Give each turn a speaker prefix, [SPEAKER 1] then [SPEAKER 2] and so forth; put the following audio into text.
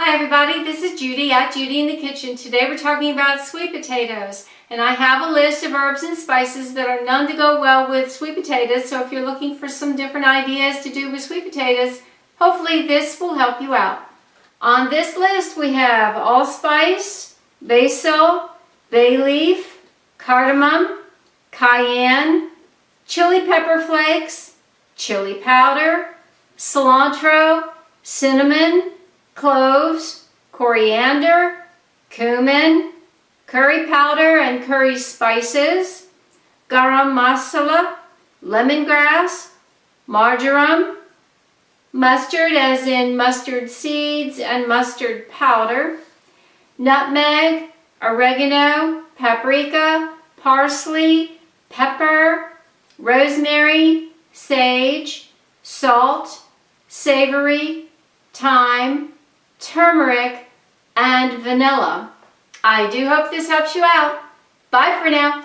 [SPEAKER 1] Hi everybody, this is Judy at Judy in the Kitchen. Today we're talking about sweet potatoes, and I have a list of herbs and spices that are known to go well with sweet potatoes. So if you're looking for some different ideas to do with sweet potatoes, hopefully this will help you out. On this list we have allspice, basil, bay leaf, cardamom, cayenne, chili pepper flakes, chili powder, cilantro, cinnamon, cloves, coriander, cumin, curry powder and curry spices, garam masala, lemongrass, marjoram, mustard as in mustard seeds and mustard powder, nutmeg, oregano, paprika, parsley, pepper, rosemary, sage, salt, savory, thyme, turmeric, and vanilla. I do hope this helps you out. Bye for now.